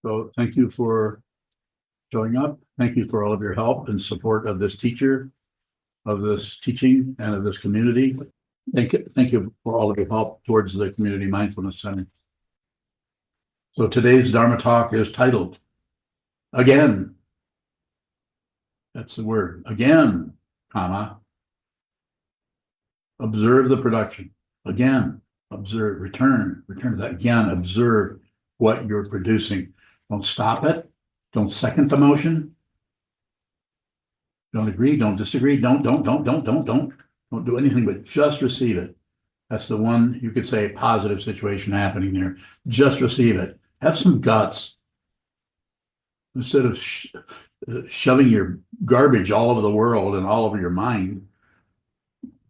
So thank you for showing up. Thank you for all of your help and support of this teacher, of this teaching, and of this community. Thank you for all of your help towards the Community Mindfulness Center. So today's Dharma talk is titled, Again. That's the word, again, comma. Observe the production. Again, observe, return to that. Again, observe what you're producing. Don't stop it. Don't second the motion. Don't agree, don't disagree, don't do anything but just receive it. That's the one, you could say, positive situation happening there. Just receive it. Have some guts. Instead of shoving your garbage all over the world and all over your mind,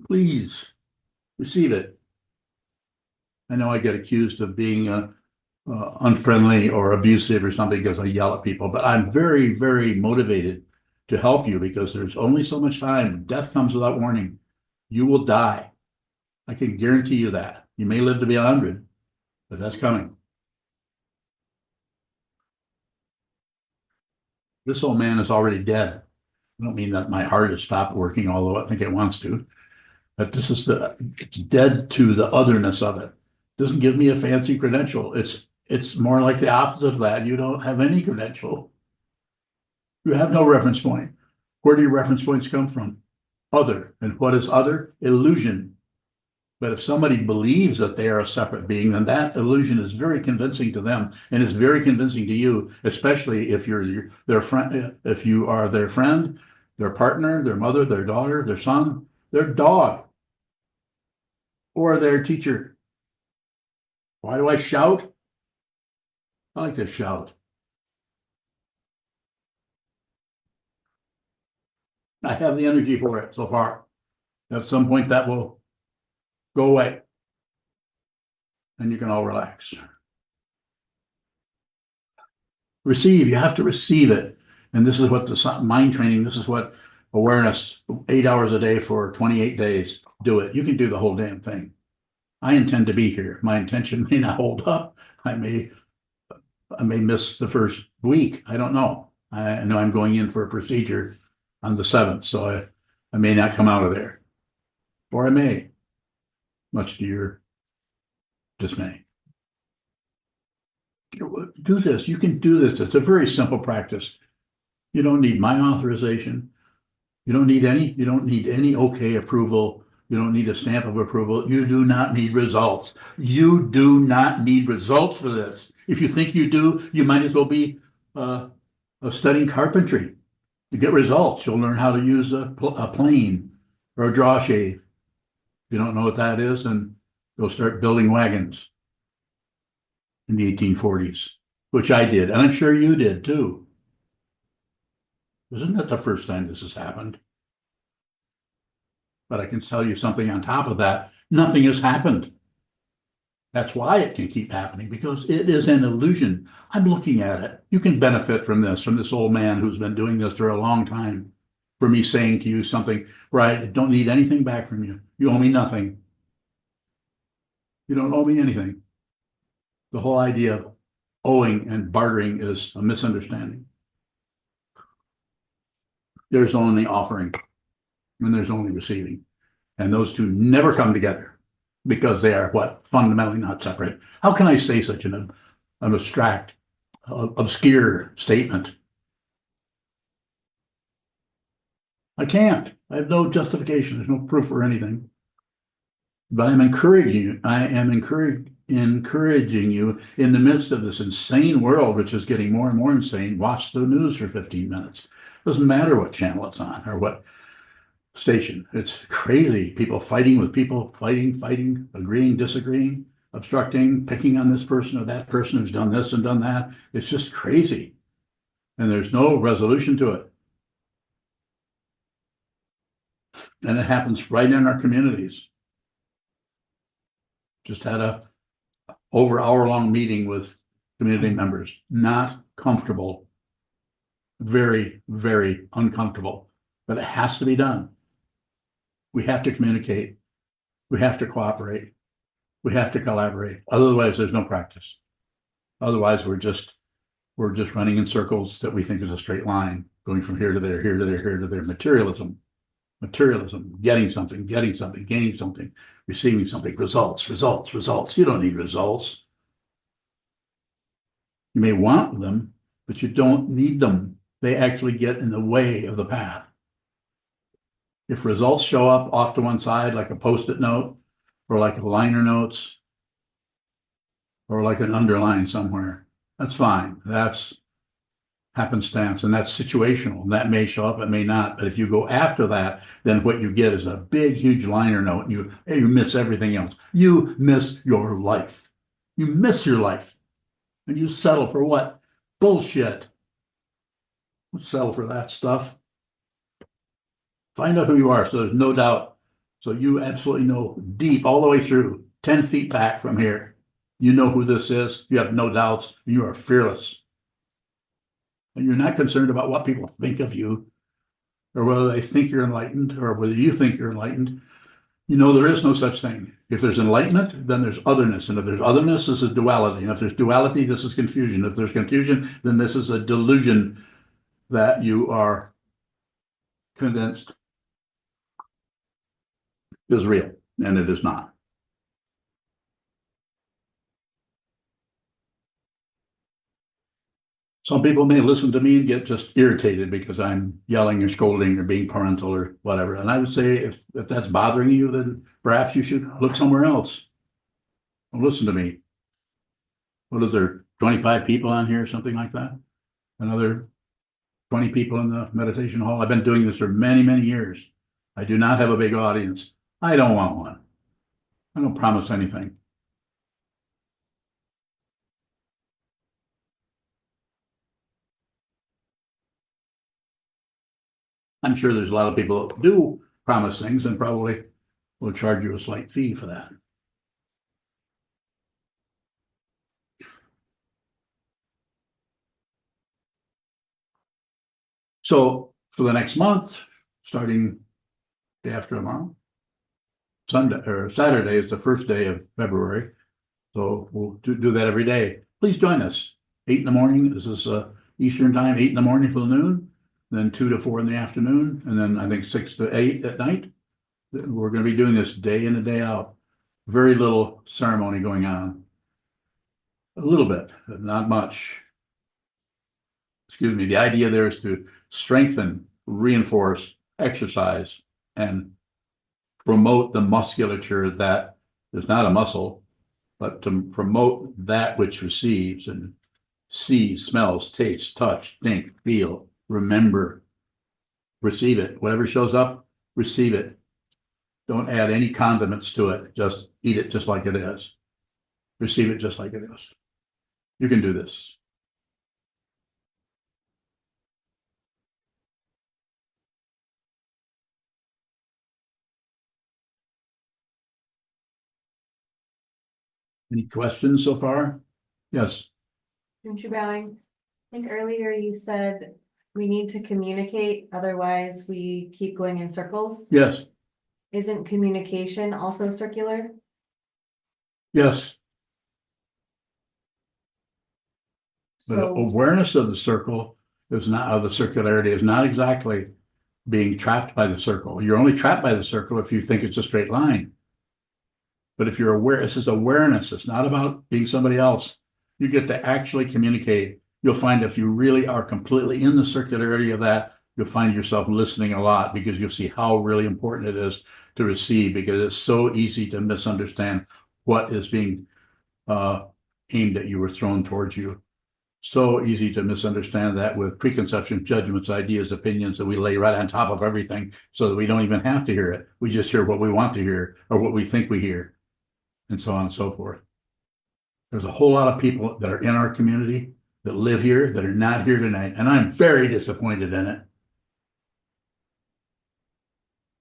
please receive it. I know I get accused of being unfriendly or abusive or something because I yell at people, but I'm very, very motivated to help you because there's only so much time. Death comes without warning. You will die. I can guarantee you that. You may live to be 100, but that's coming. This old man is already dead. I don't mean that my heart has stopped working, although I think it wants to. But this is it's dead to the otherness of it. Doesn't give me a fancy credential. It's more like the opposite of that. You don't have any credential. You have no reference point. Where do your reference points come from? Other. And what is other? Illusion. But if somebody believes that they are a separate being, then that illusion is very convincing to them, and it's very convincing to you, especially if you're their friend, if you are their friend, their partner, their mother, their daughter, their son, their dog, or their teacher. Why do I shout? I like to shout. I have the energy for it so far. At some point that will go away and you can all relax. Receive, you have to receive it. And this is what the mind training, this is what awareness, 8 hours a day for 28 days, do it. You can do the whole damn thing. I intend to be here. My intention may not hold up. I may miss the first week. I don't know. I know I'm going in for a procedure on the 7th, so I may not come out of there. Or I may, much to your dismay. Do this. You can do this. It's a very simple practice. You don't need my authorization. You don't need any okay approval. You don't need a stamp of approval. You do not need results. You do not need results for this. If you think you do, you might as well be studying carpentry. To get results, you'll learn how to use a plane or a draw shave. If you don't know what that is, then you'll start building wagons in the 1840s, which I did, and I'm sure you did too. Isn't that the first time this has happened? But I can tell you something on top of that. Nothing has happened. That's why it can keep happening, because it is an illusion. I'm looking at it. You can benefit from this old man who's been doing this for a long time, for me saying to you something where I don't need anything back from you. You owe me nothing. You don't owe me anything. The whole idea of owing and bartering is a misunderstanding. There's only offering and there's only receiving. And those two never come together because they are what? Fundamentally not separate. How can I say such an abstract, obscure statement? I can't. I have no justification. There's no proof or anything. But I'm encouraging you. I am encouraging you in the midst of this insane world, which is getting more and more insane. Watch the news for 15 minutes. Doesn't matter what channel it's on or what station. It's crazy. People fighting with people, fighting, agreeing, disagreeing, obstructing, picking on this person or that person who's done this and done that. It's just crazy. And there's no resolution to it. And it happens right in our communities. Just had a over hour-long meeting with community members. Not comfortable. Very, very uncomfortable. But it has to be done. We have to communicate. We have to cooperate. We have to collaborate. Otherwise, there's no practice. Otherwise, we're just We're just running in circles that we think is a straight line, going from here to there, here to there, here to there. Materialism, getting something, gaining something, receiving something, results. You don't need results. You may want them, but you don't need them. They actually get in the way of the path. If results show up off to one side, like a Post-it note, or like a liner notes, or like an underline somewhere, that's fine. That's happenstance, and that's situational. That may show up, it may not. But if you go after that, then what you get is a big, huge liner note, and you miss everything else. You miss your life. You miss your life. And you settle for what? Bullshit. Settle for that stuff. Find out who you are, so there's no doubt. So you absolutely know deep, all the way through, 10 feet back from here. You know who this is. You have no doubts. You are fearless. And you're not concerned about what people think of you, or whether they think you're enlightened, or whether you think you're enlightened. You know there is no such thing. If there's enlightenment, then there's otherness. And if there's otherness, this is duality. And if there's duality, this is confusion. If there's confusion, then this is a delusion that you are convinced is real, and it is not. Some people may listen to me and get just irritated because I'm yelling or scolding or being parental or whatever. And I would say if that's bothering you, then perhaps you should look somewhere else. Don't listen to me. What is there, 25 people on here or something like that? Another 20 people in the meditation hall. I've been doing this for many, many years. I do not have a big audience. I don't want one. I don't promise anything. I'm sure there's a lot of people that do promise things and probably will charge you a slight fee for that. So for the next month, starting day after tomorrow, Sunday or Saturday is the first day of February. So we'll do that every day. Please join us. 8 in the morning. This is Eastern time, 8 in the morning till noon, then 2 to 4 in the afternoon, and then I think 6 to 8 at night. We're going to be doing this day in and day out. Very little ceremony going on. A little bit, but not much. Excuse me. The idea there is to strengthen, reinforce, exercise, and promote the musculature that is not a muscle, but to promote that which receives and sees, smells, tastes, touch, think, feel, remember, receive it. Whatever shows up, receive it. Don't add any condiments to it. Just eat it just like it is. Receive it just like it is. You can do this. Any questions so far? Yes. Aren't you bowing? I think earlier you said we need to communicate, otherwise we keep going in circles. Yes. Isn't communication also circular? Yes. But So, awareness of the circle is not, of the circularity is not exactly being trapped by the circle. You're only trapped by the circle if you think it's a straight line. But if you're aware, this is awareness. It's not about being somebody else. You get to actually communicate. You'll find if you really are completely in the circularity of that, you'll find yourself listening a lot because you'll see how really important it is to receive, because it's so easy to misunderstand what is being aimed at you or thrown towards you. So easy to misunderstand that with preconceptions, judgments, ideas, opinions that we lay right on top of everything so that we don't even have to hear it. We just hear what we want to hear or what we think we hear, and so on and so forth. There's a whole lot of people that are in our community that live here that are not here tonight, and I'm very disappointed in it.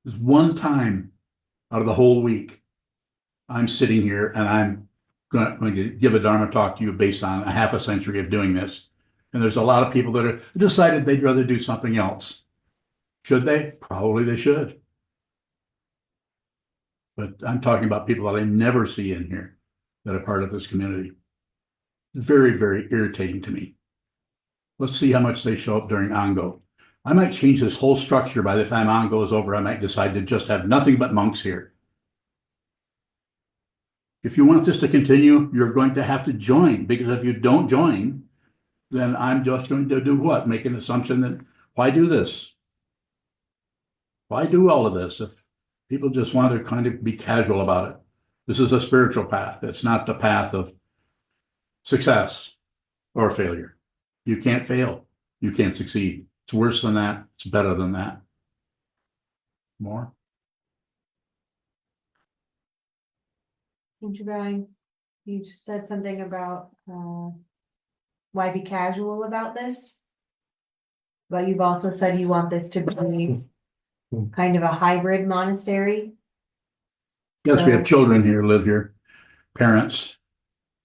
There's one time out of the whole week I'm sitting here and I'm going to give a Dharma talk to you based on a half a century of doing this. And there's a lot of people that have decided they'd rather do something else. Should they? Probably they should. But I'm talking about people that I never see in here that are part of this community. Very, very irritating to me. Let's see how much they show up during ongo. I might change this whole structure. By the time ongo is over, I might decide to just have nothing but monks here. If you want this to continue, you're going to have to join, because if you don't join, then I'm just going to do what? Make an assumption that, why do this? Why do all of this if people just want to kind of be casual about it? This is a spiritual path. It's not the path of success or failure. You can't fail. You can't succeed. It's worse than that. It's better than that. More? Going, you just said something about, why be casual about this? But you've also said you want this to be kind of a hybrid monastery. Yes, we have children here, live here, parents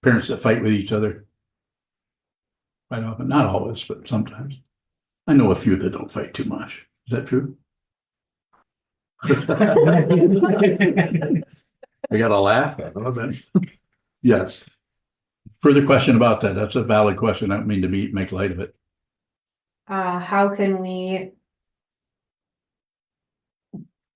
that fight with each other. Quite often, not always, but sometimes. I know a few that don't fight too much. Is that true? I got to laugh at it. Yes. Further question about that? That's a valid question. I don't mean to make light of it. How can we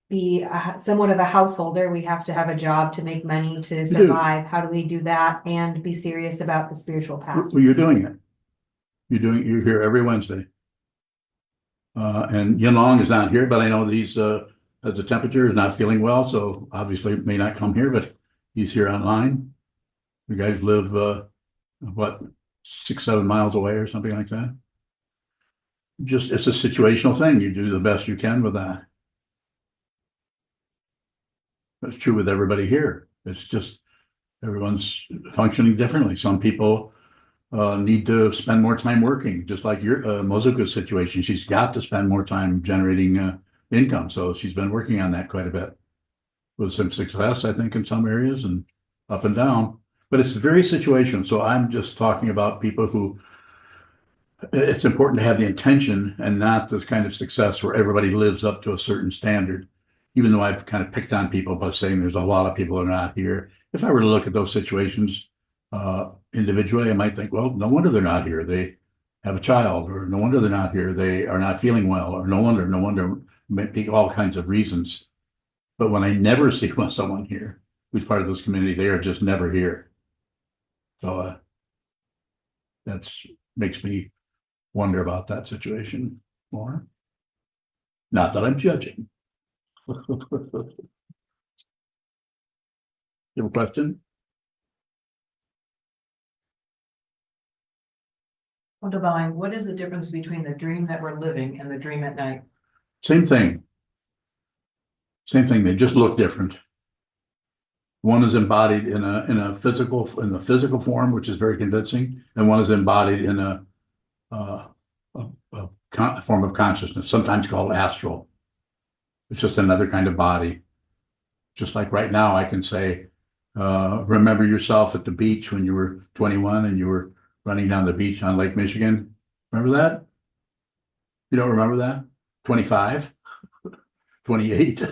be somewhat of a householder? We have to have a job to make money to survive. How do we do that and be serious about the spiritual path? Well, you're doing it. You're here every Wednesday. And Yinlong is not here, but I know he's as the temperature is not feeling well, so obviously may not come here, but he's here online. You guys live what, 6-7 miles away or something like that. Just, it's a situational thing. You do the best you can with that. That's true with everybody here. It's just everyone's functioning differently. Some people need to spend more time working, just like your Mozuka's situation. She's got to spend more time generating income, so she's been working on that quite a bit with some success, I think, in some areas and up and down. But it's very situational. So I'm just talking about people who, it's important to have the intention and not this kind of success where everybody lives up to a certain standard. Even though I've kind of picked on people by saying there's a lot of people that are not here. If I were to look at those situations individually, I might think, well, no wonder they're not here. They have a child, or no wonder they're not here. They are not feeling well, or no wonder, all kinds of reasons. But when I never see someone here who's part of this community, they are just never here. So that's makes me wonder about that situation more. Not that I'm judging. You have a question? Well, Divine, what is the difference between the dream that we're living and the dream at night? Same thing. Same thing. They just look different. One is embodied in the physical form, which is very convincing, and one is embodied in a form of consciousness, sometimes called astral. It's just another kind of body. Just like right now, I can say, remember yourself at the beach when you were 21 and you were running down the beach on Lake Michigan. Remember that? You don't remember that? 25? 28?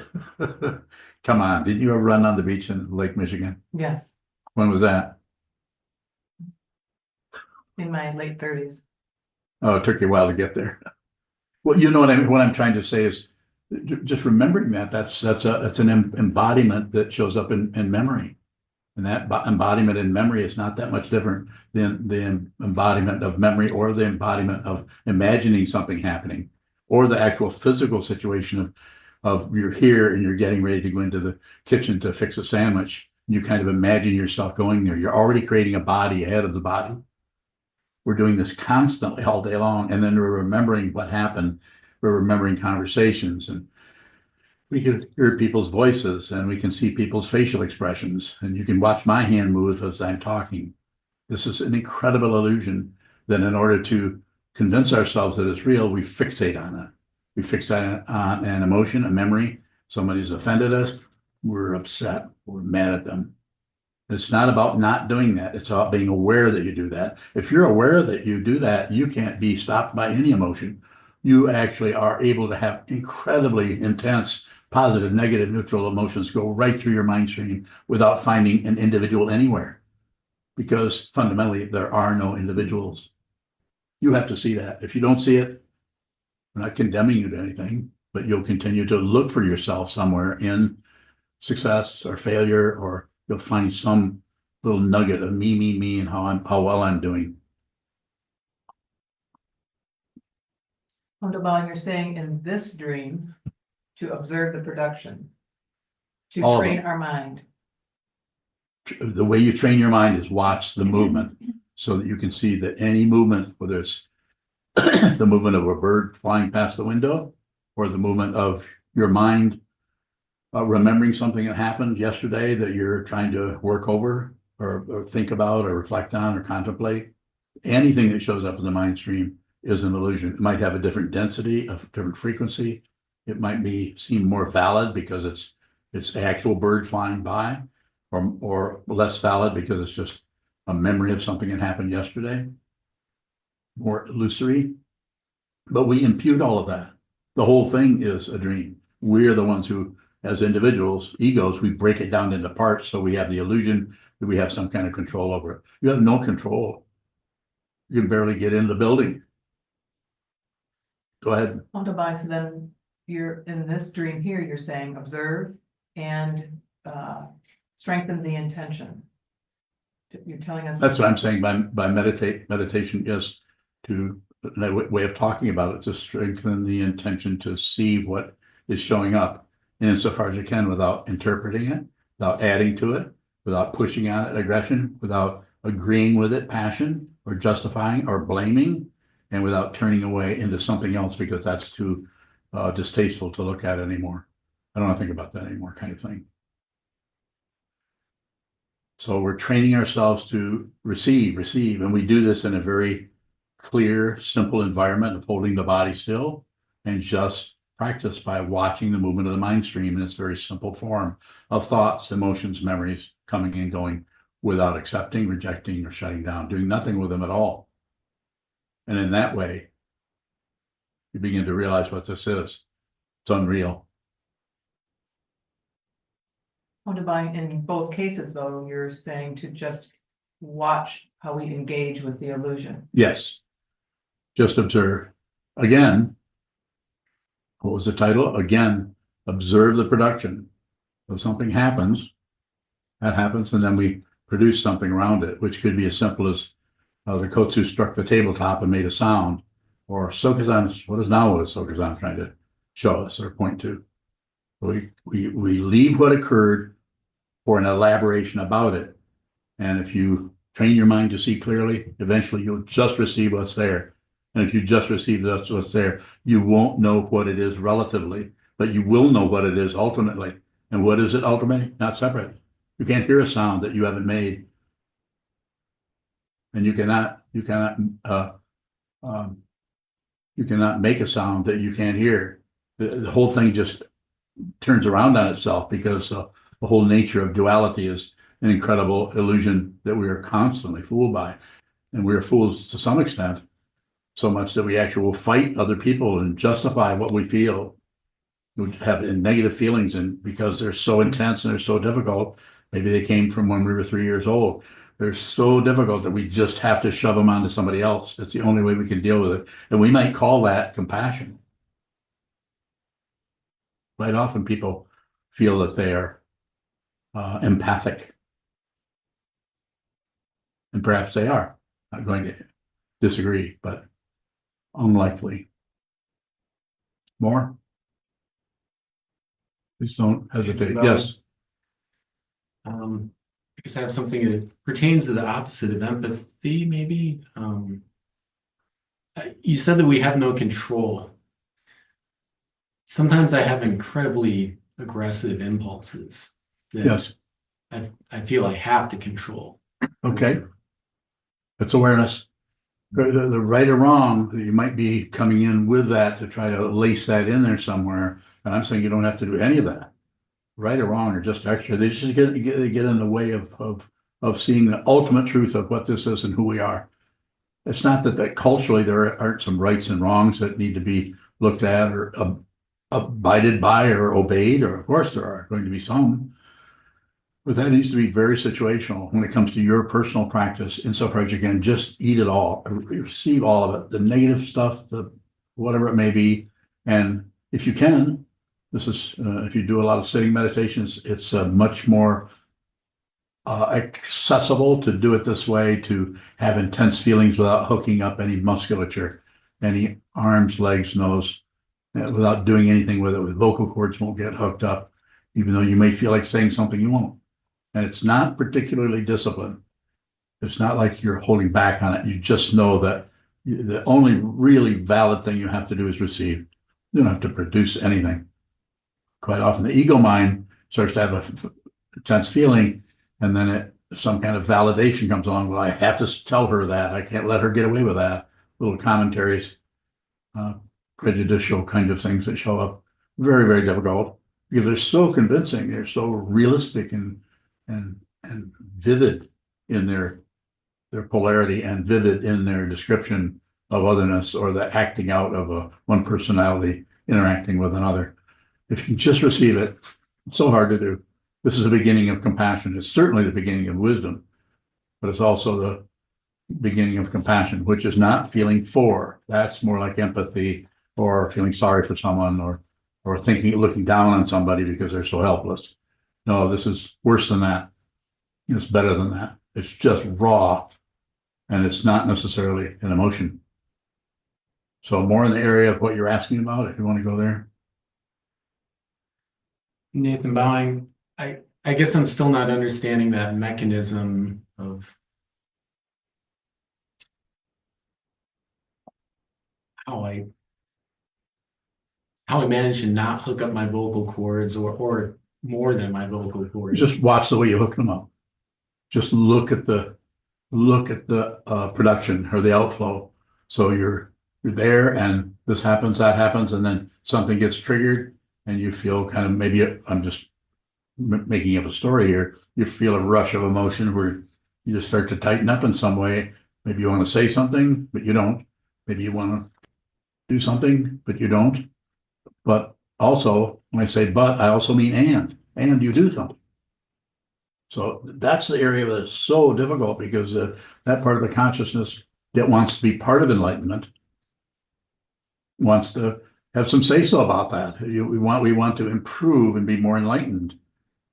Come on, didn't you ever run on the beach in Lake Michigan? Yes, When was that? in my late 30s. Oh, it took you a while to get there. Well, you know what I'm trying to say is just remembering that's an embodiment that shows up in memory. And that embodiment in memory is not that much different than the embodiment of memory or the embodiment of imagining something happening, or the actual physical situation of you're here and you're getting ready to go into the kitchen to fix a sandwich. You kind of imagine yourself going there. You're already creating a body ahead of the body. We're doing this constantly all day long. And then we're remembering what happened. We're remembering conversations, and we can hear people's voices, and we can see people's facial expressions, and you can watch my hand move as I'm talking. This is an incredible illusion that in order to convince ourselves that it's real, we fixate on it. We fixate on an emotion, a memory. Somebody's offended us. We're upset. We're mad at them. It's not about not doing that. It's about being aware that you do that. If you're aware that you do that, you can't be stopped by any emotion. You actually are able to have incredibly intense, positive, negative, neutral emotions go right through your mind stream without finding an individual anywhere. Because fundamentally, there are no individuals. You have to see that. If you don't see it, I'm not condemning you to anything, but you'll continue to look for yourself somewhere in success or failure, or you'll find some little nugget of me, and how well I'm doing. Wunderbar, you're saying in this dream to observe the production, to All of train them. our mind. The way you train your mind is watch the movement so that you can see that any movement, whether it's the movement of a bird flying past the window or the movement of your mind remembering something that happened yesterday that you're trying to work over or think about or reflect on or contemplate, anything that shows up in the mind stream is an illusion. It might have a different density, a different frequency. It might seem more valid because it's the actual bird flying by, or less valid because it's just a memory of something that happened yesterday, more illusory. But we impute all of that. The whole thing is a dream. We're the ones who, as individuals, egos, we break it down into parts so we have the illusion that we have some kind of control over it. You have no control. You can barely get in the building. Go ahead. Wunderbar, so then you're in this dream here, you're saying observe and strengthen the intention. You're telling us. That's what I'm saying by meditation is to, the way of talking about it, to strengthen the intention to see what is showing up in insofar as you can without interpreting it, without adding to it, without pushing on it aggression, without agreeing with it passion, or justifying or blaming, and without turning away into something else because that's too distasteful to look at anymore. I don't want to think about that anymore, kind of thing. So we're training ourselves to receive, and we do this in a very clear, simple environment of holding the body still and just practice by watching the movement of the mind stream in its very simple form of thoughts, emotions, memories coming and going without accepting, rejecting, or shutting down, doing nothing with them at all. And in that way, you begin to realize what this is. It's unreal. Wunderbar, in both cases, though, you're saying to just watch how we engage with the illusion. Yes. Just observe. Again, what was the title? Again, observe the production. So something happens, that happens, and then we produce something around it, which could be as simple as the kotsu struck the tabletop and made a sound, or Sokuzan, what is Sokuzan trying to show us or point to? We leave what occurred for an elaboration about it. And if you train your mind to see clearly, eventually you'll just receive what's there. And if you just receive what's there, you won't know what it is relatively, but you will know what it is ultimately. And what is it ultimately? Not separate. You can't hear a sound that you haven't made. And you cannot make a sound that you can't hear. The whole thing just turns around on itself because the whole nature of duality is an incredible illusion that we are constantly fooled by. And we are fools to some extent, so much that we actually will fight other people and justify what we feel. We have negative feelings, and because they're so intense and they're so difficult, maybe they came from when we were 3 years old. They're so difficult that we just have to shove them onto somebody else. It's the only way we can deal with it. And we might call that compassion. Quite often people feel that they are empathic. And perhaps they are. Not going to disagree, but unlikely. More? Please don't hesitate. Yes. Because I have something that pertains to the opposite of empathy, maybe. You said that we have no control. Sometimes I have incredibly aggressive impulses that Yes. I feel I have to control. Okay. That's awareness. The right or wrong, you might be coming in with that to try to lace that in there somewhere. And I'm saying you don't have to do any of that. Right or wrong or just extra. They just get in the way of seeing the ultimate truth of what this is and who we are. It's not that culturally there aren't some rights and wrongs that need to be looked at or abided by or obeyed, or of course there are going to be some. But that needs to be very situational when it comes to your personal practice, insofar as you can just eat it all, receive all of it, the negative stuff, the whatever it may be. And if you can, this is, if you do a lot of sitting meditations, it's much more accessible to do it this way, to have intense feelings without hooking up any musculature, any arms, legs, nose, without doing anything with it. With vocal cords won't get hooked up, even though you may feel like saying something, you won't. And it's not particularly disciplined. It's not like you're holding back on it. You just know that the only really valid thing you have to do is receive. You don't have to produce anything. Quite often the ego mind starts to have a intense feeling, and then some kind of validation comes along. Well, I have to tell her that. I can't let her get away with that. Little commentaries, prejudicial kind of things that show up. Very, very difficult because they're so convincing. They're so realistic and vivid in their polarity, and vivid in their description of otherness, or the acting out of one personality interacting with another. If you can just receive it, it's so hard to do. This is the beginning of compassion. It's certainly the beginning of wisdom, but it's also the beginning of compassion, which is not feeling for. That's more like empathy, or feeling sorry for someone, or looking down on somebody because they're so helpless. No, this is worse than that. It's better than that. It's just raw, and it's not necessarily an emotion. So more in the area of what you're asking about, if you want to go there. Nathan Bowing, I guess I'm still not understanding that mechanism of how I manage to not hook up my vocal cords, or more than my vocal cords. Just watch the way you hook them up. Just look at the production or the outflow. So you're there, and this happens, that happens, and then something gets triggered, and you feel kind of, maybe I'm just making up a story here. You feel a rush of emotion where you just start to tighten up in some way. Maybe you want to say something, but you don't. Maybe you want to do something, but you don't. But also, when I say but, I also mean and you do something. So that's the area that's so difficult, because that part of the consciousness that wants to be part of enlightenment wants to have some say-so about that. We want to improve and be more enlightened.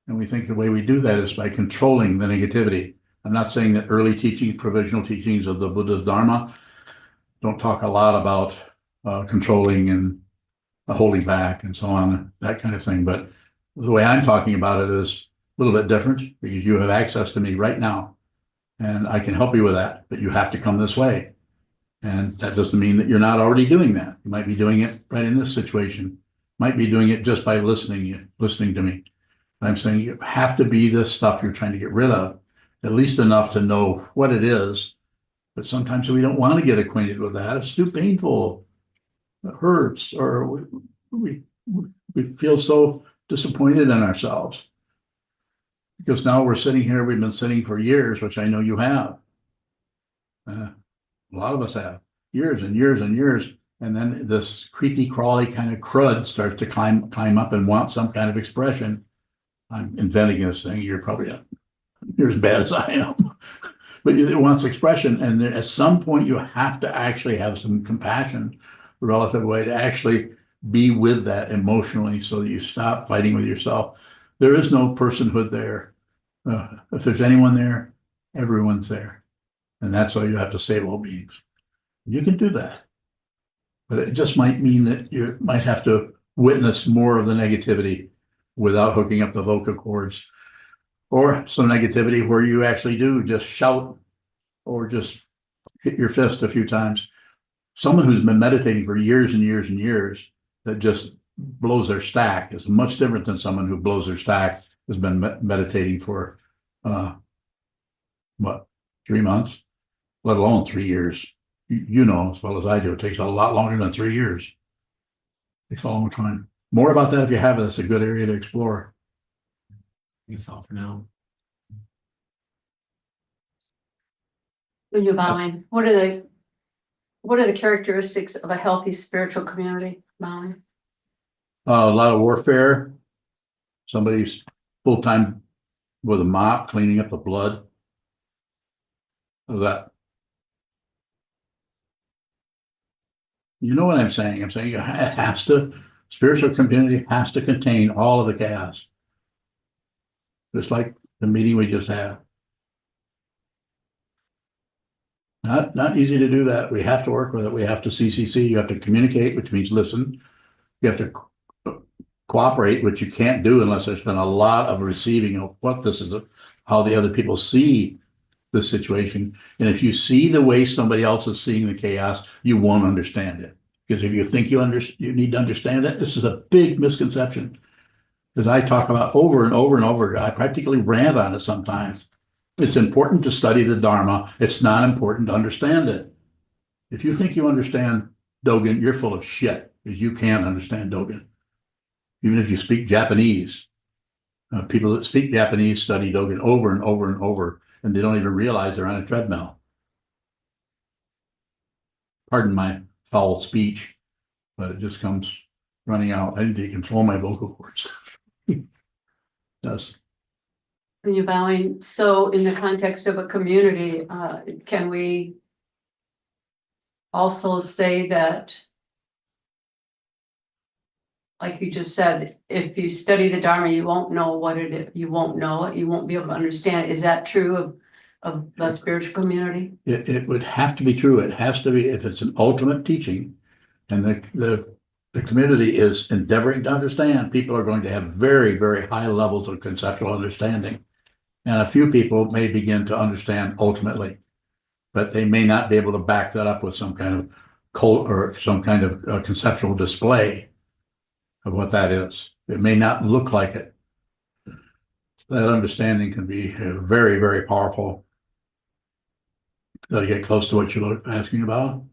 And we think the way we do that is by controlling the negativity. I'm not saying that early teaching, provisional teachings of the Buddha's Dharma don't talk a lot about controlling and holding back and so on, that kind of thing. But the way I'm talking about it is a little bit different, because you have access to me right now, and I can help you with that, but you have to come this way. And that doesn't mean that you're not already doing that. You might be doing it right in this situation, might be doing it just by listening to me. I'm saying you have to be this stuff you're trying to get rid of, at least enough to know what it is. But sometimes we don't want to get acquainted with that. It's too painful. It hurts, or we feel so disappointed in ourselves. Because now we're sitting here, we've been sitting for years, which I know you have. A lot of us have, years and years and years. And then this creepy, crawly kind of crud starts to climb up and want some kind of expression. I'm inventing this thing. You're as bad as I am. But it wants expression. And at some point, you have to actually have some compassion, relative way, to actually be with that emotionally, so that you stop fighting with yourself. There is no personhood there. If there's anyone there, everyone's there. And that's why you have to save all beings. You can do that. But it just might mean that you might have to witness more of the negativity without hooking up the vocal cords, or some negativity where you actually do just shout or just hit your fist a few times. Someone who's been meditating for years and years and years that just blows their stack is much different than someone who blows their stack has been meditating for 3 months, let alone 3 years. You know as well as I do, it takes a lot longer than 3 years. It takes a long time. More about that if you have it. It's a good area to explore. That's all for now. When you're bowing, what are the characteristics of a healthy spiritual community, bowing? A lot of warfare. Somebody's full-time with a mop, cleaning up the blood of that. You know what I'm saying? I'm saying it has to, spiritual community has to contain all of the chaos. Just like the meeting we just had. Not easy to do that. We have to work with it. We have to CCC. You have to communicate, which means listen. You have to cooperate, which you can't do unless there's been a lot of receiving of what this is, how the other people see the situation. And if you see the way somebody else is seeing the chaos, you won't understand it. Because if you think you need to understand it, this is a big misconception that I talk about over and over and over. I practically rant on it sometimes. It's important to study the Dharma. It's not important to understand it. If you think you understand Dogen, you're full of shit, because you can't understand Dogen. Even if you speak Japanese, people that speak Japanese study Dogen over and over and over, and they don't even realize they're on a treadmill. Pardon my foul speech, but it just comes running out. I need to control my vocal cords. Does. When you're bowing, so in the context of a community, can we also say that, like you just said, if you study the Dharma, you won't know what it is, you won't know it, you won't be able to understand it. Is that true of the spiritual community? It would have to be true. It has to be, if it's an ultimate teaching and the community is endeavoring to understand, people are going to have very, very high levels of conceptual understanding. And a few people may begin to understand ultimately, but they may not be able to back that up with some kind of cult or some kind of conceptual display of what that is. It may not look like it. That understanding can be very, very powerful. Got to get close to what you're asking about?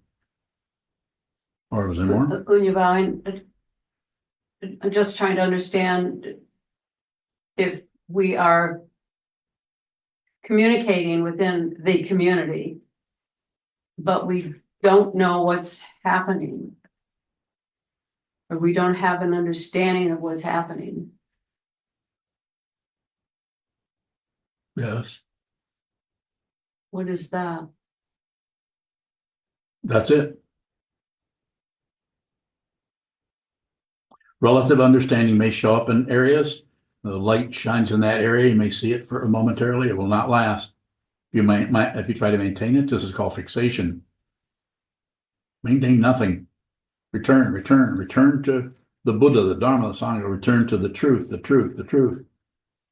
Or was there more? When you're bowing, I'm just trying to understand if we are communicating within the community, but we don't know what's happening, or we don't have an understanding of what's happening. Yes, What is that? that's it. Relative understanding may show up in areas. The light shines in that area. You may see it for momentarily. It will not last. You might if you try to maintain it, this is called fixation. Maintain nothing. Return to the Buddha, the Dharma, the Sangha. Return to the truth.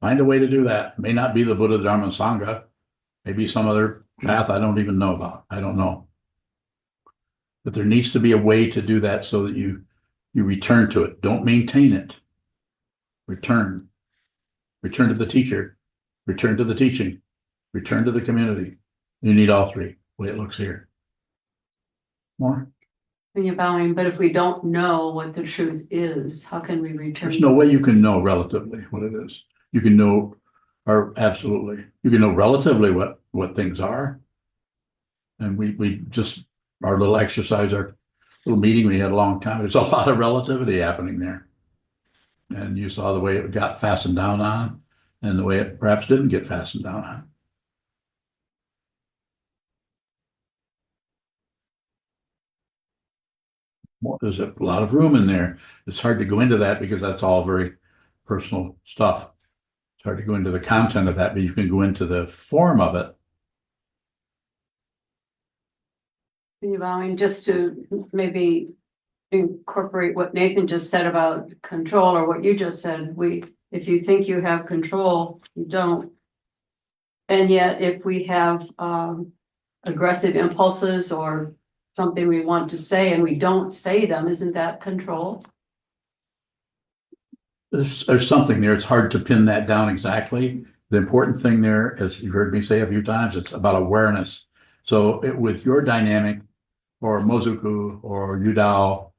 Find a way to do that. It may not be the Buddha, the Dharma, Sangha. Maybe some other path I don't even know about. I don't know. But there needs to be a way to do that so that you return to it. Don't maintain it. Return to the teacher, return to the teaching, return to the community. You need all three, the way it looks here. More? When you're bowing, but if we don't know what the truth is, how can we return? There's no way you can know relatively what it is. You can know, or absolutely, you can know relatively what things are. And we just, our little exercise, our little meeting we had a long time, there's a lot of relativity happening there. And you saw the way it got fastened down on and the way it perhaps didn't get fastened down on. Well, there's a lot of room in there. It's hard to go into that because that's all very personal stuff. It's hard to go into the content of that, but you can go into the form of it. When you're bowing, just to maybe incorporate what Nathan just said about control, or what you just said, if you think you have control, you don't. And yet if we have aggressive impulses or something we want to say and we don't say them, isn't that control? There's something there. It's hard to pin that down exactly. The important thing there, as you've heard me say a few times, it's about awareness. So with your dynamic, or Mozuku, or Yudao,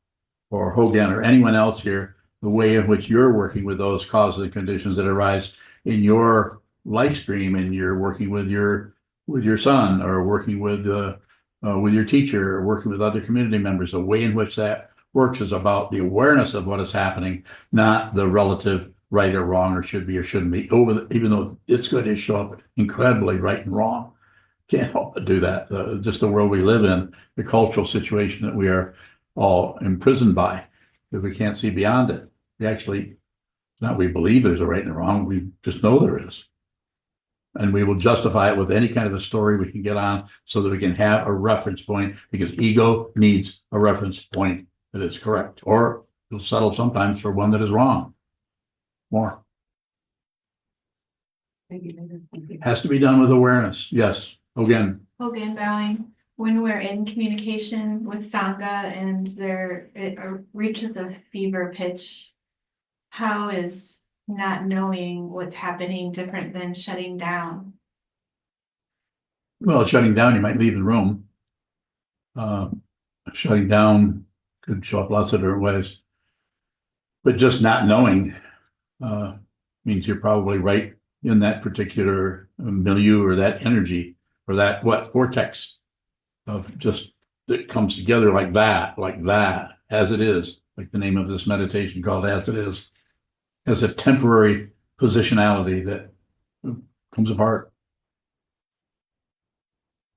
or Hogan, or anyone else here, the way in which you're working with those causes and conditions that arise in your life stream, and you're working with your son, or working with your teacher, or working with other community members, the way in which that works is about the awareness of what is happening, not the relative right or wrong or should be or shouldn't be even though it's going to show up incredibly right and wrong. Can't help but do that. Just the world we live in, the cultural situation that we are all imprisoned by, that we can't see beyond it. We actually, not we believe there's a right and a wrong, we just know there is. And we will justify it with any kind of a story we can get on so that we can have a reference point, because ego needs a reference point that is correct, or it'll settle sometimes for one that is wrong. More. Thank you, Nathan. Thank you. Has to be done with awareness. Yes. Again, Hogan bowing, when we're in communication with Sangha and it reaches a fever pitch, how is not knowing what's happening different than shutting down? well, shutting down, you might leave the room. Shutting down could show up lots of different ways. But just not knowing means you're probably right in that particular milieu or that energy or that vortex of just that comes together like that, as it is, like the name of this meditation called As It Is, as a temporary positionality that comes apart.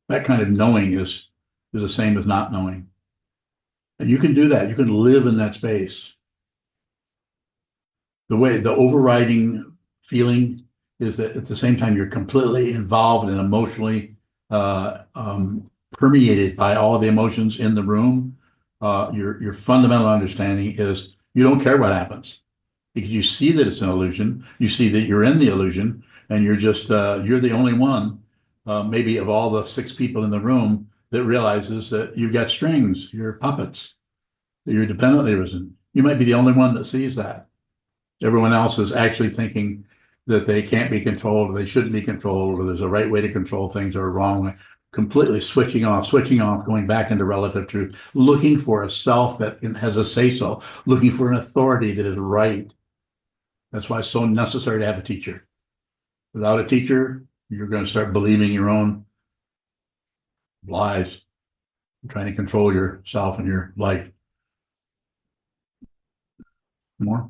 That kind of knowing is the same as not knowing. And you can do that. You can live in that space. The overriding feeling is that at the same time, you're completely involved and emotionally permeated by all of the emotions in the room. Your fundamental understanding is you don't care what happens, because you see that it's an illusion. You see that you're in the illusion, and you're just you're the only one, maybe of all the 6 people in the room, that realizes that you've got strings, you're puppets, that you're dependently risen. You might be the only one that sees that. Everyone else is actually thinking that they can't be controlled, or they shouldn't be controlled, or there's a right way to control things or a wrong way. Completely switching off, going back into relative truth, looking for a self that has a say-so, looking for an authority that is right. That's why it's so necessary to have a teacher. Without a teacher, you're going to start believing your own lies, trying to control yourself and your life. More?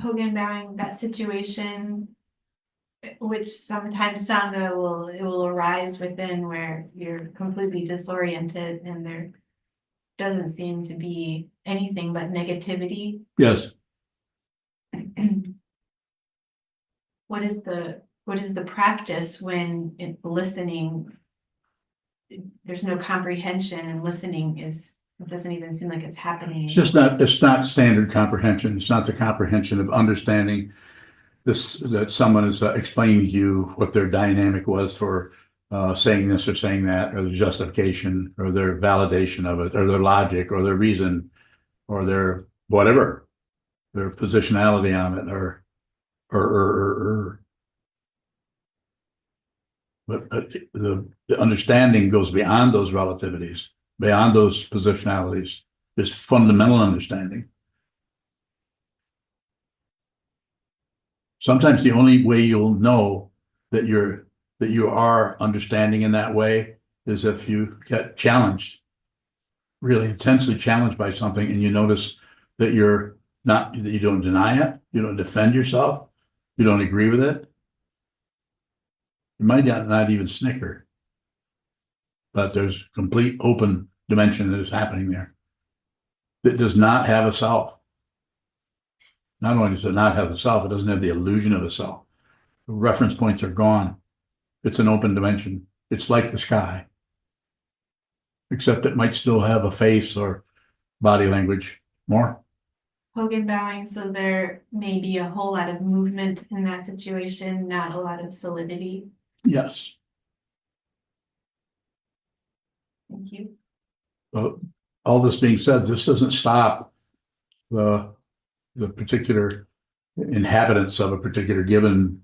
Hogan bowing, that situation, which sometimes Sangha will arise within, where you're completely disoriented and there doesn't seem to be anything but negativity. Yes. What is the practice when listening, there's no comprehension, and listening it doesn't even seem like it's happening? It's not standard comprehension. It's not the comprehension of understanding this, that someone is explaining to you what their dynamic was for saying this or saying that, or the justification, or their validation of it, or their logic, or their reason, or their whatever, their positionality on it, or. But the understanding goes beyond those relativities, beyond those positionalities. There's fundamental understanding. Sometimes the only way you'll know that you are understanding in that way is if you get challenged, really intensely challenged by something, and you notice that that you don't deny it, you don't defend yourself, you don't agree with it. You might not even snicker, but there's complete open dimension that is happening there that does not have a self. Not only does it not have a self, it doesn't have the illusion of a self. The reference points are gone. It's an open dimension. It's like the sky, except it might still have a face or body language. More? Hogan bowing, so there may be a whole lot of movement in that situation, not a lot of solidity. Yes. Thank you. But all this being said, this doesn't stop the particular inhabitants of a particular given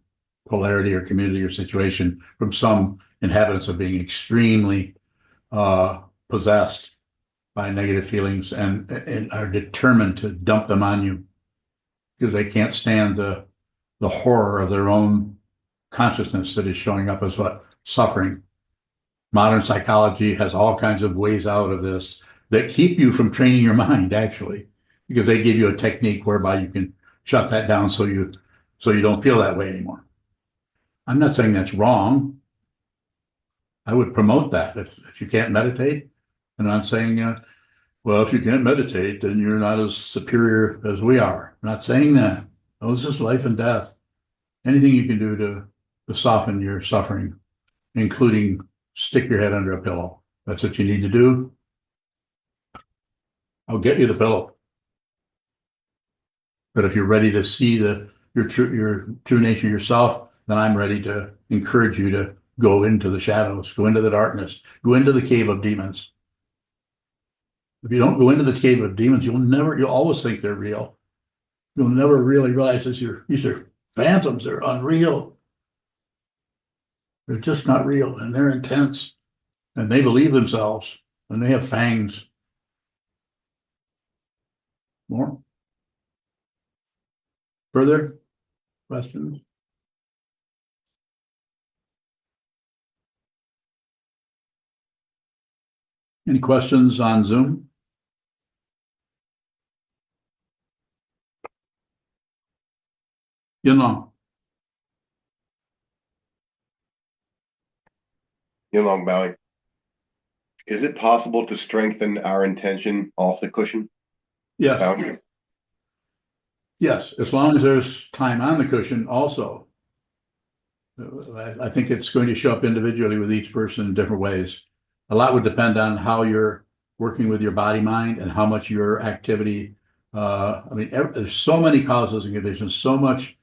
polarity or community or situation from some inhabitants of being extremely possessed by negative feelings and are determined to dump them on you because they can't stand the horror of their own consciousness that is showing up as what? Suffering. Modern psychology has all kinds of ways out of this that keep you from training your mind, actually, because they give you a technique whereby you can shut that down so you don't feel that way anymore. I'm not saying that's wrong. I would promote that if you can't meditate. And I'm saying, well, if you can't meditate, then you're not as superior as we are. I'm not saying that. Oh, it's just life and death. Anything you can do to soften your suffering, including stick your head under a pillow. That's what you need to do. I'll get you the pillow. But if you're ready to see your true nature yourself, then I'm ready to encourage you to go into the shadows, go into the darkness, go into the cave of demons. If you don't go into the cave of demons, you'll always think they're real. You'll never really realize these are phantoms, they're unreal. They're just not real, and they're intense, and they believe themselves, and they have fangs. More? Further questions? Any questions on Zoom? Yinlong. Yinlong bowing. Is it possible to strengthen our intention off the cushion? Yes. Boundary? Yes, as long as there's time on the cushion also. I think it's going to show up individually with each person in different ways. A lot would depend on how you're working with your body mind and how much your activity. There's so many causes and conditions, so much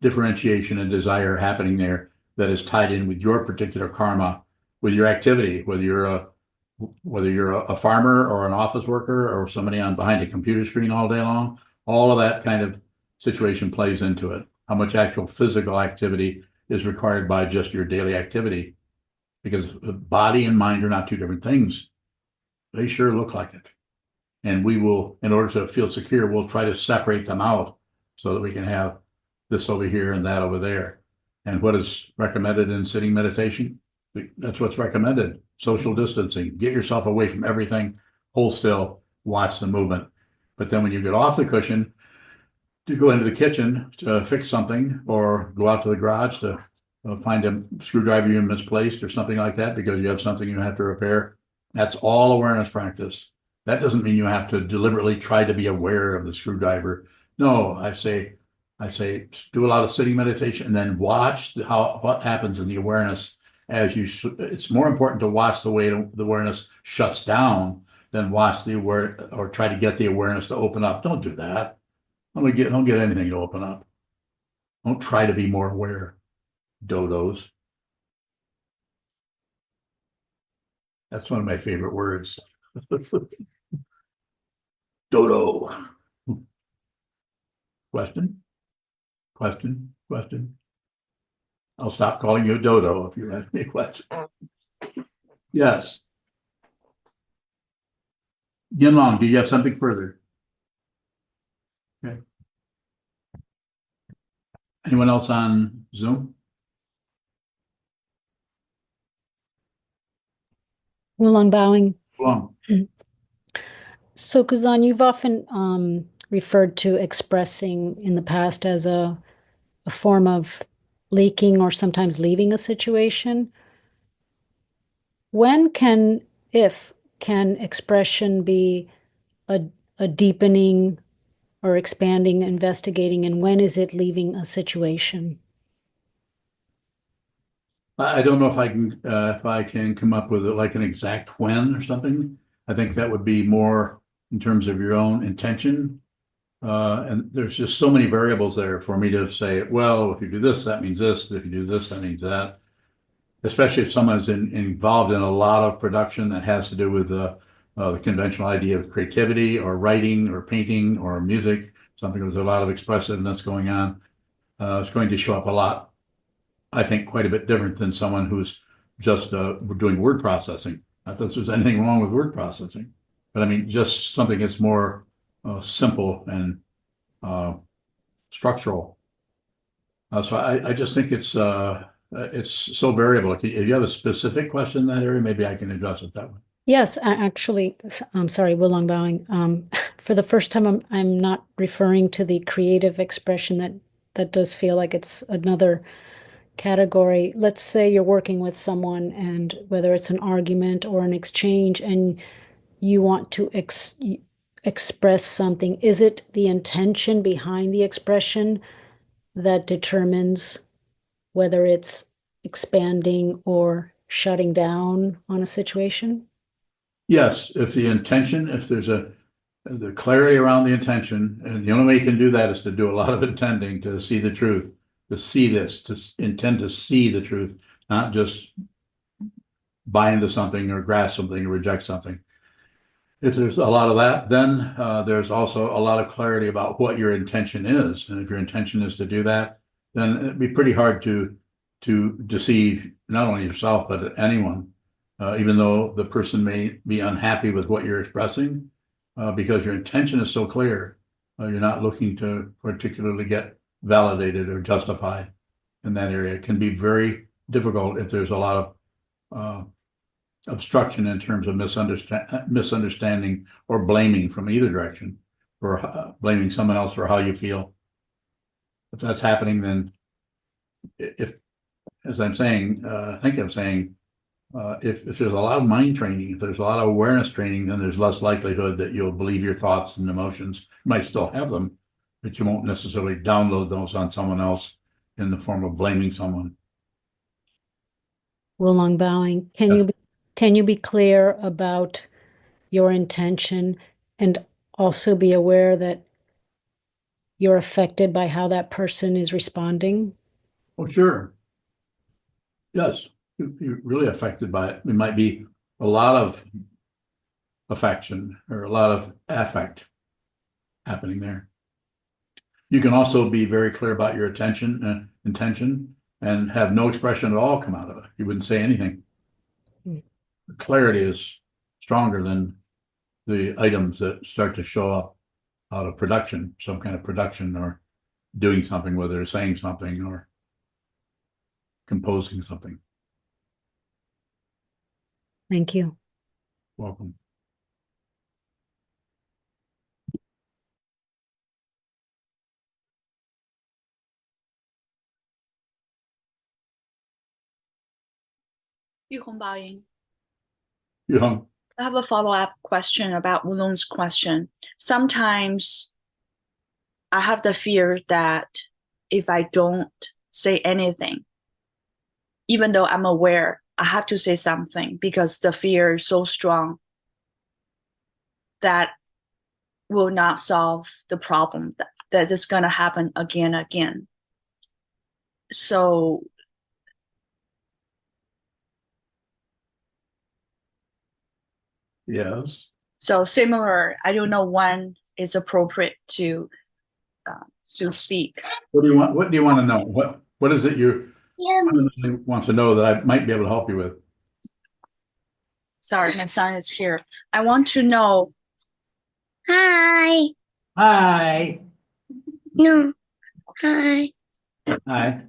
differentiation and desire happening there that is tied in with your particular karma, with your activity, whether you're a farmer or an office worker or somebody behind a computer screen all day long. All of that kind of situation plays into it. How much actual physical activity is required by just your daily activity, because the body and mind are not two different things. They sure look like it. And we will, in order to feel secure, we'll try to separate them out so that we can have this over here and that over there. And what is recommended in sitting meditation? That's what's recommended. Social distancing. Get yourself away from everything. Hold still. Watch the movement. But then when you get off the cushion, to go into the kitchen to fix something, or go out to the garage to find a screwdriver you misplaced or something like that because you have something you have to repair. That's all awareness practice. That doesn't mean you have to deliberately try to be aware of the screwdriver. No, I say do a lot of sitting meditation and then watch what happens in the awareness as you. It's more important to watch the way the awareness shuts down than watch or try to get the awareness to open up. Don't do that. Don't get anything to open up. Don't try to be more aware. Dodos. That's one of my favorite words. Dodo. Question? I'll stop calling you a dodo if you ask me a question. Yes. Yinlong, do you have something further? Okay. Anyone else on Zoom? Wulong bowing. Long. Sokuzan, you've often referred to expressing in the past as a form of leaking or sometimes leaving a situation. If can expression be a deepening or expanding, investigating, and when is it leaving a situation? I don't know if I can come up with like an exact when or something. I think that would be more in terms of your own intention. And there's just so many variables there for me to say, well, if you do this, that means this. If you do this, that means that. Especially if someone's involved in a lot of production that has to do with the conventional idea of creativity or writing or painting or music, something with a lot of expressiveness going on. It's going to show up a lot, I think, quite a bit different than someone who's just doing word processing. Not that there's anything wrong with word processing, but I mean, just something that's more simple and structural. So I just think it's so variable. If you have a specific question in that area, maybe I can address it that way. Yes, actually, I'm sorry, Will Long Bowing. For the first time, I'm not referring to the creative expression that does feel like it's another category. Let's say you're working with someone, and whether it's an argument or an exchange, and you want to express something. Is it the intention behind the expression that determines whether it's expanding or shutting down on a situation? Yes, if there's the clarity around the intention, and the only way you can do that is to do a lot of intending to see the truth, to see this, to intend to see the truth, not just buy into something or grasp something or reject something. If there's a lot of that, then there's also a lot of clarity about what your intention is. And if your intention is to do that, then it'd be pretty hard to deceive not only yourself, but anyone, even though the person may be unhappy with what you're expressing, because your intention is so clear. You're not looking to particularly get validated or justified in that area. It can be very difficult if there's a lot of obstruction in terms of misunderstanding or blaming from either direction, or blaming someone else for how you feel. If that's happening, then if, as I'm saying, I think I'm saying, if there's a lot of mind training, if there's a lot of awareness training, then there's less likelihood that you'll believe your thoughts and emotions. You might still have them, but you won't necessarily download those on someone else in the form of blaming someone. Will Long Bowing, can you be clear about your intention and also be aware that you're affected by how that person is responding? Oh, sure. Yes, you're really affected by it. It might be a lot of affection or a lot of affect happening there. You can also be very clear about your intention, and have no expression at all come out of it. You wouldn't say anything. Hmm. The clarity is stronger than the items that start to show up out of production, some kind of production, or doing something, whether they're saying something or composing something. Thank you. Welcome. Yeah. I have a follow-up question about Wulong's question. Sometimes I have the fear that if I don't say anything, even though I'm aware, I have to say something because the fear is so strong that will not solve the problem, that is going to happen again and again. So Yes. So similar, I don't know when is appropriate to speak. What do you want? What do you want to know? What is it you want to know that I might be able to help you with? Sorry, my son is here. I want to know. Hi. Hi. No. Hi. Hi.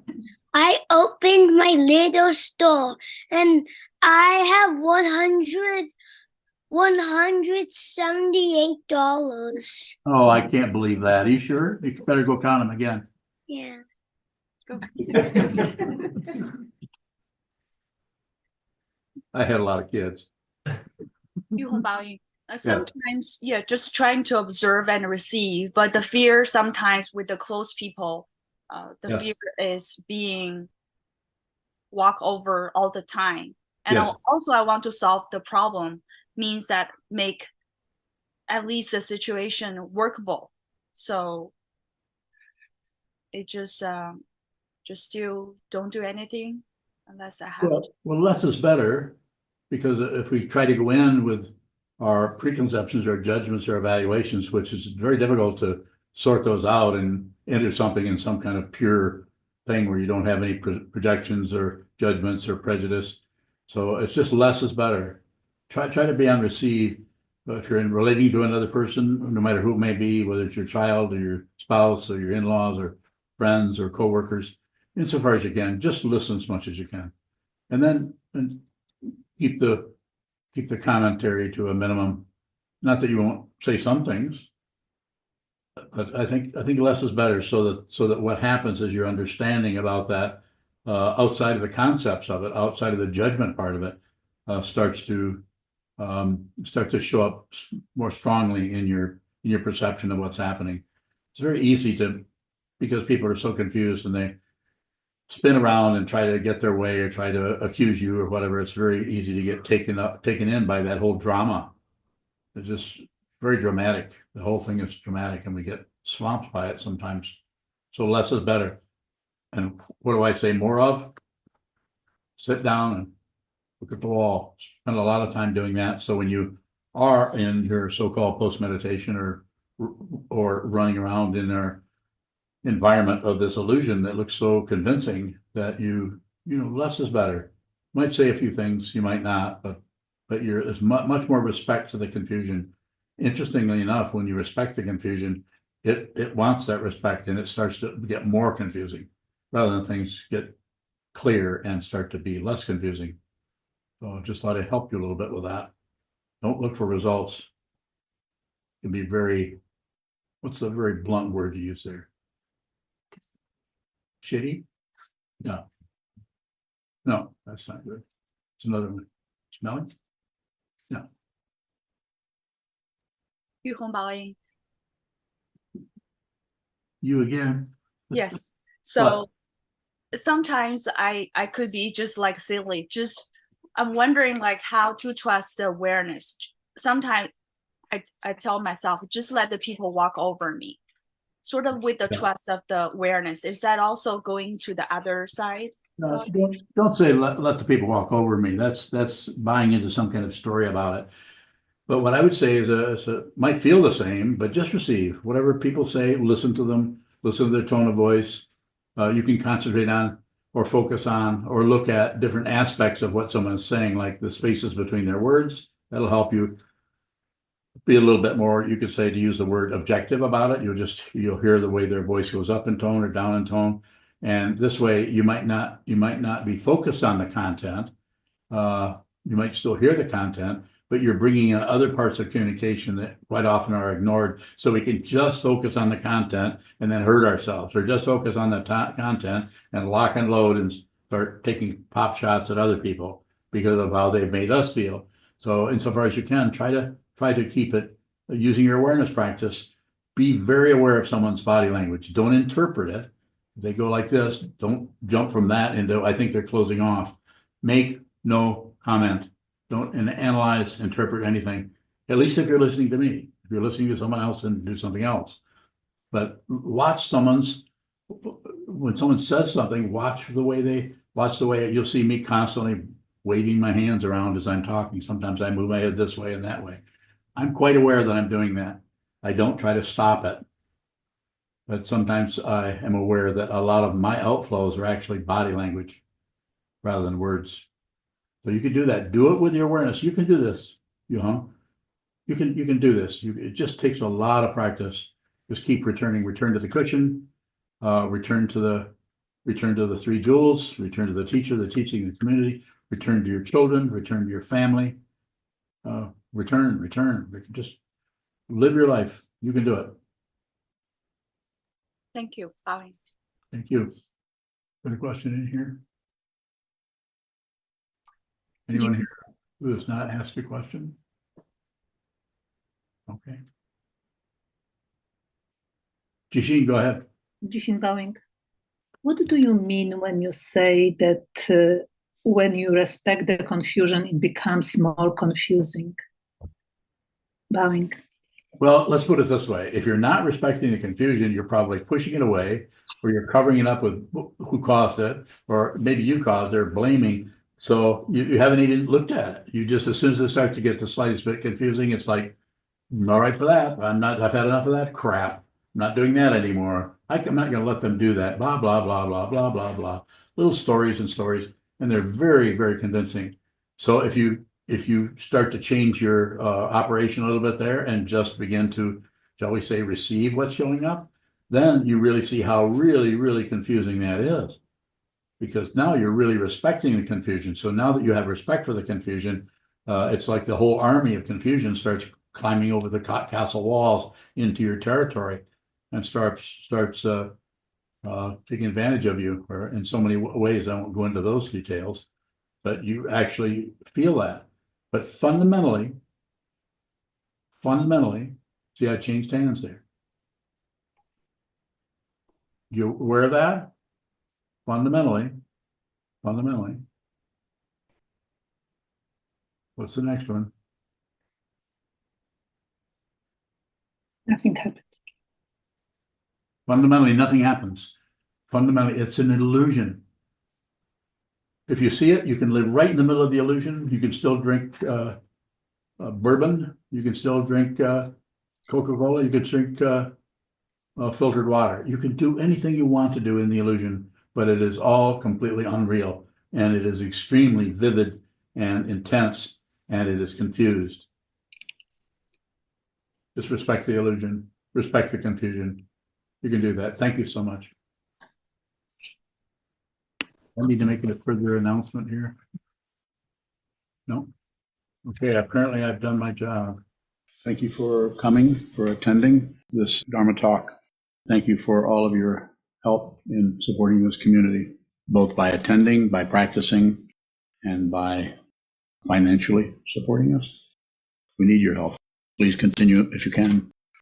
I opened my little store and I have $178. Oh, I can't believe that. Are you sure? You better go count them again. Yeah. Go. I had a lot of kids. Sometimes, yeah, just trying to observe and receive, but the fear sometimes with the close people, the fear is being walked over all the time. And also I want to solve the problem, means that make at least the situation workable. So it just still don't do anything unless I have to. Well, less is better, because if we try to go in with our preconceptions or judgments or evaluations, which is very difficult to sort those out and enter something in some kind of pure thing where you don't have any projections or judgments or prejudice. So it's just less is better. Try to be on receive. If you're relating to another person, no matter who it may be, whether it's your child or your spouse or your in-laws or friends or coworkers, insofar as you can, just listen as much as you can. And then keep the keep the commentary to a minimum. Not that you won't say some things. But I think less is better, so that what happens is your understanding about that, outside of the concepts of it, outside of the judgment part of it, starts to show up more strongly in your perception of what's happening. It's very easy because people are so confused and they spin around and try to get their way or try to accuse you or whatever. It's very easy to get taken in by that whole drama. It's just very dramatic. The whole thing is dramatic and we get swamped by it sometimes. So less is better. And what do I say more of? Sit down and look at the wall. Spend a lot of time doing that. So when you are in your so-called post-meditation or running around in our environment of this illusion that looks so convincing that you know, less is better. You might say a few things, you might not, but there's much more respect to the confusion. Interestingly enough, when you respect the confusion, it wants that respect and it starts to get more confusing rather than things get clear and start to be less confusing. So I just thought I'd help you a little bit with that. Don't look for results. It can be very, what's the very blunt word to use there? Shitty? No. No, that's not good. It's another one. Smelling? No. 玉红报应. You again? Yes. So sometimes I could be just like silly. Just I'm wondering like how to trust the awareness. Sometimes I tell myself, just let the people walk over me. Sort of with the trust of the awareness. Is that also going to the other side? No, don't say let the people walk over me. That's buying into some kind of story about it. But what I would say is might feel the same, but just receive whatever people say, listen to them, listen to their tone of voice. You can concentrate on or focus on or look at different aspects of what someone is saying, like the spaces between their words. That'll help you be a little bit more, you could say, to use the word objective about it. You'll hear the way their voice goes up in tone or down in tone. And this way you might not be focused on the content. You might still hear the content, but you're bringing in other parts of communication that quite often are ignored. So we can just focus on the content and then hurt ourselves, or just focus on the content and lock and load and start taking pop shots at other people because of how they've made us feel. So insofar as you can, try to keep it using your awareness practice. Be very aware of someone's body language. Don't interpret it. If they go like this, don't jump from that into, I think they're closing off. Make no comment. Don't analyze, interpret anything. At least if you're listening to me. If you're listening to someone else, then do something else. But watch when someone says something, watch the way you'll see me constantly waving my hands around as I'm talking. Sometimes I move my head this way and that way. I'm quite aware that I'm doing that. I don't try to stop it. But sometimes I am aware that a lot of my outflows are actually body language rather than words. So you can do that. Do it with your awareness. You can do this. You can do this. It just takes a lot of practice. Just keep returning. Return to the cushion. Return to the three jewels. Return to the teacher, the teaching, the community. Return to your children. Return to your family. Return. Just live your life. You can do it. Thank you. Bye. Thank you. Got a question in here? Anyone here who has not asked a question? Okay. Jishin, go ahead. Jishin bowing. What do you mean when you say that when you respect the confusion, it becomes more confusing? Bowing. Well, let's put it this way. If you're not respecting the confusion, you're probably pushing it away, or you're covering it up with who caused it, or maybe you caused it, or blaming. So you haven't even looked at it. You just, as soon as it starts to get the slightest bit confusing, it's like, all right for that. I've had enough of that crap. I'm not doing that anymore. I'm not going to let them do that. Blah, blah, blah, blah, blah, blah, blah. Little stories and stories. And they're very, very convincing. So if you start to change your operation a little bit there and just begin to, shall we say, receive what's showing up, then you really see how really, really confusing that is. Because now you're really respecting the confusion. So now that you have respect for the confusion, It's like the whole army of confusion starts climbing over the castle walls into your territory and starts taking advantage of you, or in so many ways. I won't go into those details, but you actually feel that. But fundamentally, see, I changed hands there. You aware of that? Fundamentally. What's the next one? Nothing happens. Fundamentally, nothing happens. Fundamentally, it's an illusion. If you see it, you can live right in the middle of the illusion. You can still drink bourbon. You can still drink Coca-Cola. You can drink filtered water. You can do anything you want to do in the illusion, but it is all completely unreal, and it is extremely vivid and intense, and it is confused. Just respect the illusion, respect the confusion. You can do that. Thank you so much. I need to make a further announcement here. No? Okay, apparently I've done my job. Thank you for coming, for attending this Dharma talk. Thank you for all of your help in supporting this community, both by attending, by practicing, and by financially supporting us. We need your help. Please continue if you can.